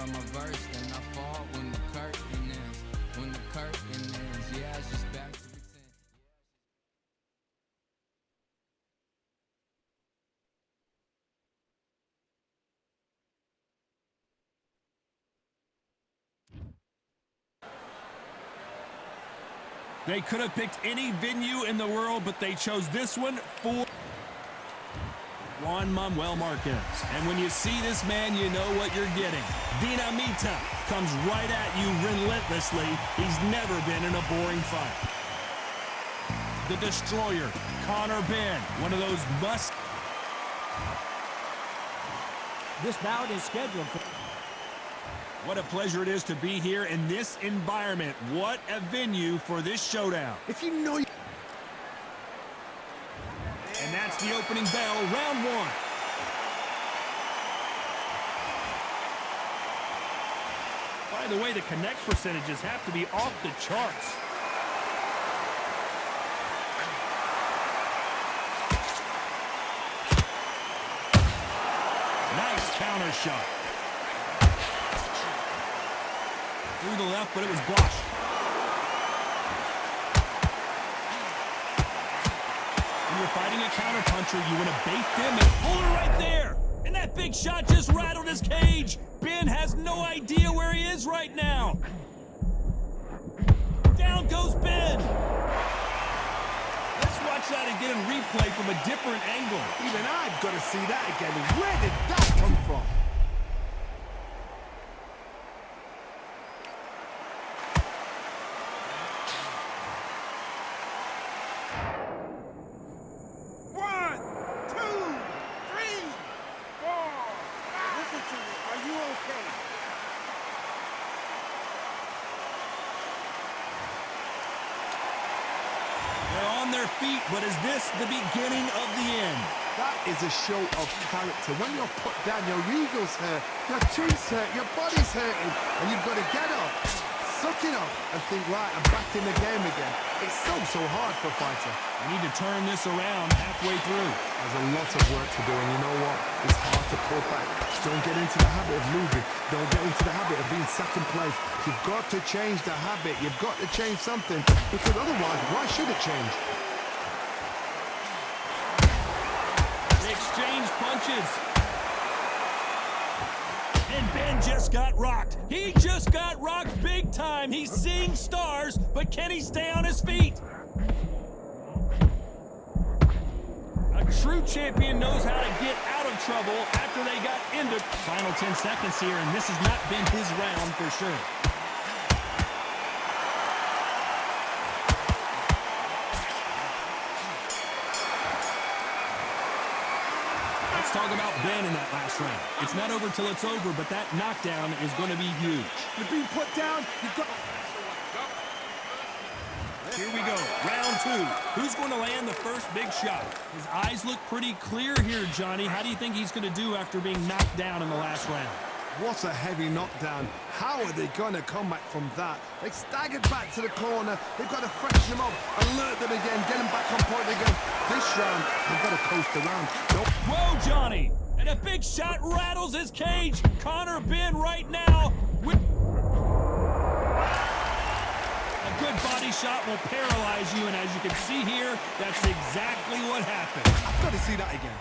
start my verse, then I fall when the curtain ends. When the curtain ends, yeah, it's just back to pretend. They could have picked any venue in the world, but they chose this one for Juan Manuel Marquez. And when you see this man, you know what you're getting. Dinamita comes right at you relentlessly. He's never been in a boring fight. The Destroyer, Conor Benn, one of those must. This bout is scheduled for... What a pleasure it is to be here in this environment. What a venue for this showdown. If you know... And that's the opening bell, round one. By the way, the connect percentages have to be off the charts. Nice counter shot. Through the left, but it was blocked. When you're fighting a counterpuncher, you want to bait them and pull her right there. And that big shot just rattled his cage. Ben has no idea where he is right now. Down goes Ben. Let's watch that again in replay from a different angle. Even I've got to see that again. Where did that come from? Feet, but is this the beginning of the end? That is a show of character. When you're put down, your ego's hurt, your chin's hurt, your body's hurting, and you've got to get up, suck it up, and think, right, I'm back in the game again. It's so hard for a fighter. We need to turn this around halfway through. There's a lot of work to do, and you know what? It's hard to pull back. Don't get into the habit of losing. Don't get into the habit of being second place. You've got to change the habit. You've got to change something, because otherwise, why should it change? Exchange punches. And Ben just got rocked. He just got rocked big time. He's seeing stars, but can he stay on his feet? A true champion knows how to get out of trouble after they got into final 10 seconds here, and this has not been his round for sure. Talk about Ben in that last round. It's not over till it's over, but that knockdown is going to be huge. You're being put down. You've got... Here we go, round two. Who's going to land the first big shot? His eyes look pretty clear here, Johnny. How do you think he's going to do after being knocked down in the last round? What a heavy knockdown. How are they going to come back from that? They staggered back to the corner. They've got to freshen them up, alert them again, get them back on point again. This round, they've got to coast around. Nope. Whoa, Johnny! And a big shot rattles his cage. Conor Benn right now with... A good body shot will paralyze you, and as you can see here, that's exactly what happened. I've got to see that again.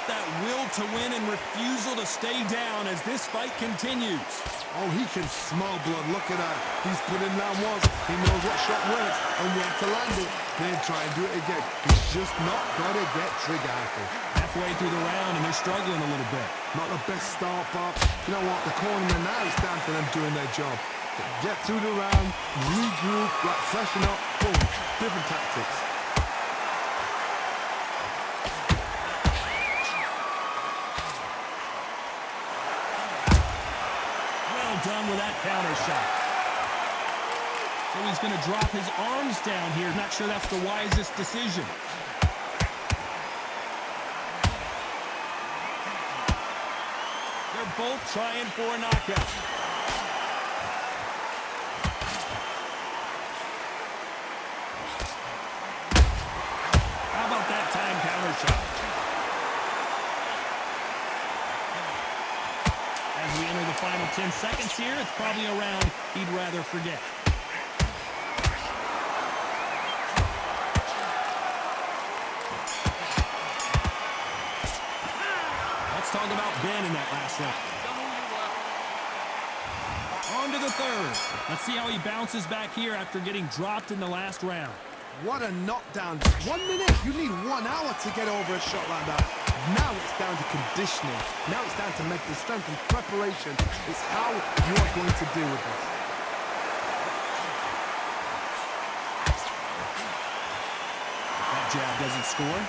That will to win and refusal to stay down as this fight continues. Oh, he can smell blood. Look at that. He's put in that once. He knows what shot works and where to land it. Then try and do it again. He's just not got to get trigger happy. Halfway through the round and they're struggling a little bit. Not the best start, Bob. You know what? The corner now is down to them doing their job. Get through the round, regroup, like freshen up, boom. Different tactics. Done with that counter shot. So he's going to drop his arms down here. Not sure that's the wisest decision. both trying for a knockout. How about that time counter shot? As we enter the final 10 seconds here, it's probably a round he'd rather forget. Let's talk about Ben in that last round. On to the third. Let's see how he bounces back here after getting dropped in the last round. What a knockdown. 1 minute, you need 1 hour to get over a shot like that. Now it's down to conditioning. Now it's down to mental strength and preparation. It's how you are going to deal with this. That jab doesn't score.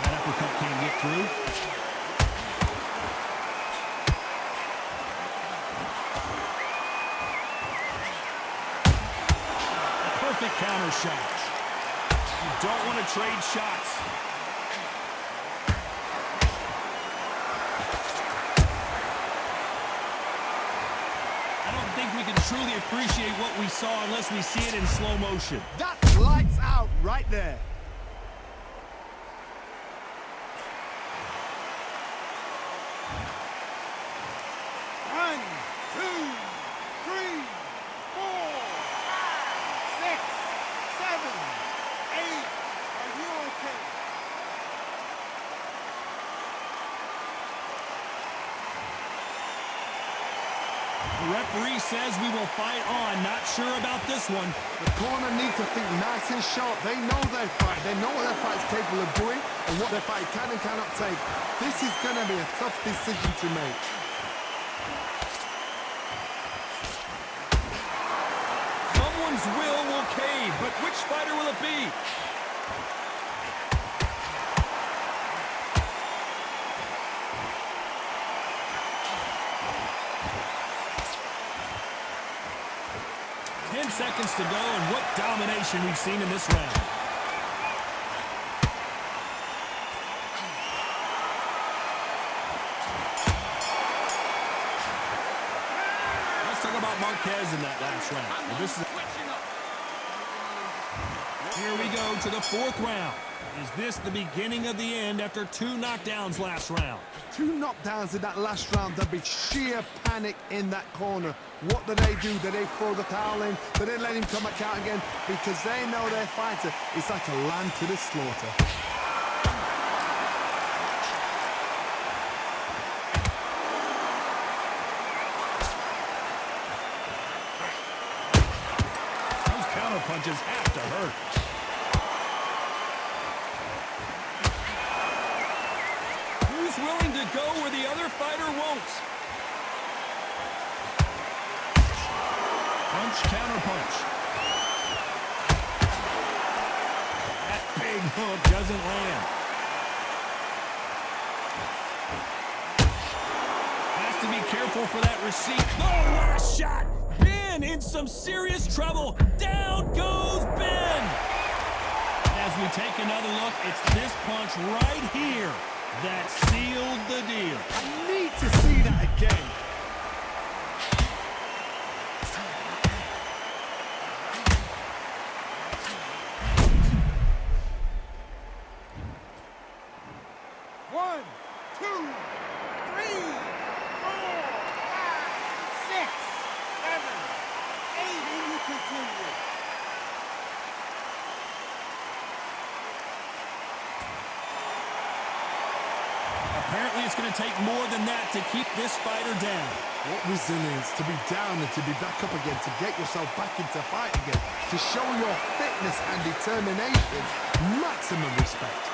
That uppercut can't get through. Perfect counter shot. You don't want to trade shots. I don't think we can truly appreciate what we saw unless we see it in slow motion. That's lights out right there. The referee says we will fight on. Not sure about this one. The corner need to think nice and sharp. They know their fight. They know what their fight's capable of doing and what their fight can and cannot take. This is going to be a tough decision to make. Someone's will cave, but which fighter will it be? Seconds to go, and what domination we've seen in this round. Let's talk about Marquez in that last round. Well, this is Here we go to the fourth round. Is this the beginning of the end after 2 knockdowns last round? 2 knockdowns in that last round. There'll be sheer panic in that corner. What do? Do they throw the towel in? Do they let him come back out again? Because they know their fighter is like a lamb to the slaughter. Those counter punches have to hurt. Who's willing to go where the other fighter won't? Punch, counter punch. That big hook doesn't land. Has to be careful for that receipt. Oh, what a shot! Ben in some serious trouble. Down goes Ben. As we take another look, it's this punch right here that sealed the deal. I need to see that again. Apparently it's going to take more than that to keep this fighter down. What resilience to be down and to be back up again, to get yourself back into fight again, to show your fitness and determination. Maximum respect.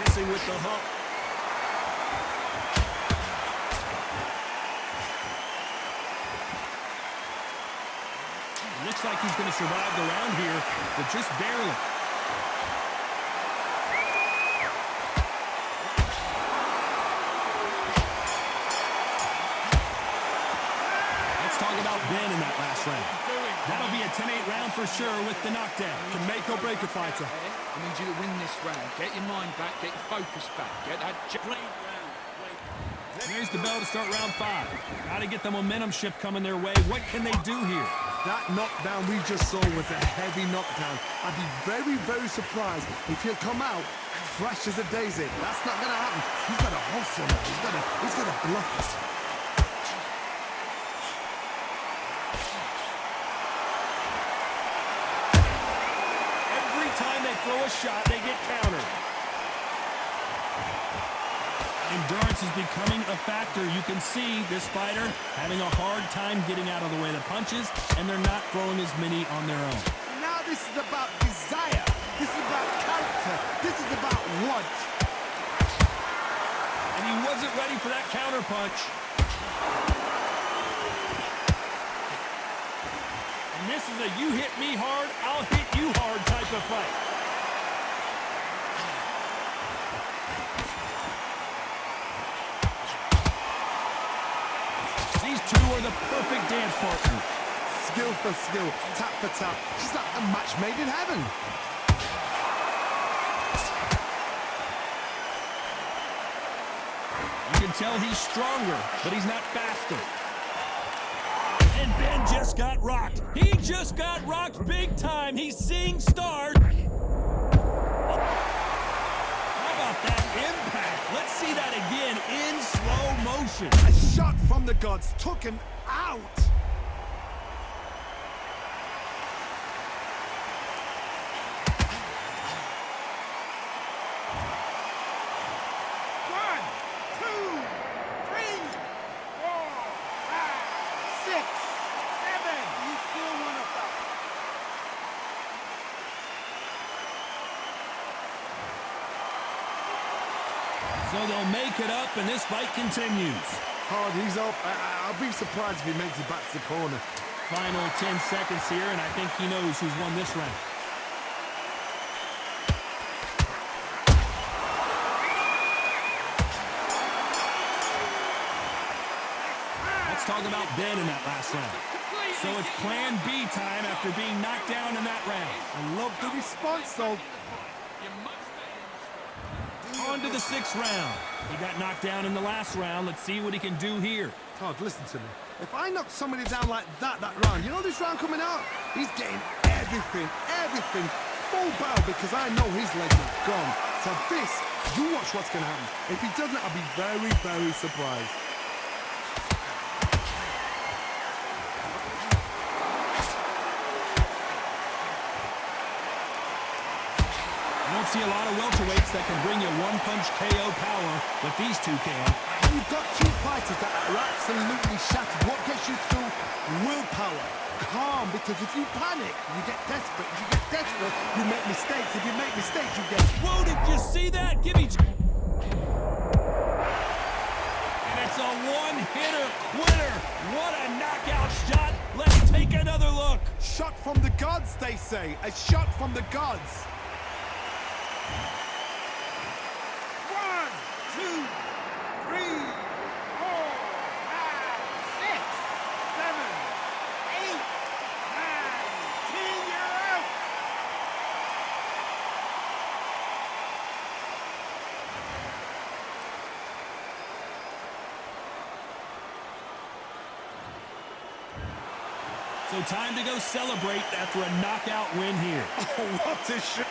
Missing with the hook. Looks like he's going to survive the round here, but just barely. Let's talk about Ben in that last round. That'll be a 10-8 round for sure with the knockdown. Can make or break a fighter. I need you to win this round. Get your mind back, get your focus back, get that There's the bell to start round 5. Got to get the momentum shift coming their way. What can they do here? That knockdown we just saw was a heavy knockdown. I'd be very, very surprised if he'll come out fresh as a daisy. That's not going to happen. He's got to hustle now. He's got to bluff us. Every time they throw a shot, they get countered. Endurance is becoming a factor. You can see this fighter having a hard time getting out of the way of the punches, and they're not throwing as many on their own. Now this is about desire. This is about character. This is about want. And he wasn't ready for that counter punch. And this is a you hit me hard, I'll hit you hard type of fight. These two are the perfect dance partners. Skill for skill, tap for tap. Just like a match made in heaven. You can tell he's stronger, but he's not faster. And Ben just got rocked. He just got rocked big time. He's seeing stars. How about that impact? Let's see that again in slow motion. A shot from the gods took him out. So they'll make it up, and this fight continues. Hard, he's up. I'll be surprised if he makes it back to the corner. Final 10 seconds here, and I think he knows who's won this round. Let's talk about Ben in that last round. So it's plan B time after being knocked down in that round. I love the response, though. On to the 6th round. He got knocked down in the last round. Let's see what he can do here. Todd, listen to me. If I knock somebody down like that round, you know this round coming out? He's getting everything, full bow, because I know his legs are gone. So this, you watch what's going to happen. If he doesn't, I'll be very, very surprised. See a lot of welterweights that can bring you one-punch KO power, but these two can. You've got two fighters that are absolutely shattered. What gets you through? Willpower. Calm, because if you panic, you get desperate. If you get desperate, you make mistakes. If you make mistakes, you get... Whoa, did you see that? Give me... And it's a one-hitter quitter. What a knockout shot. Let's take another look. Shot from the gods, they say. A shot from the gods. 1, 2, 3, 4, 5, 6, 7, 8, 9, 10. You're out. So time to go celebrate after a knockout win here. Oh, what a shot.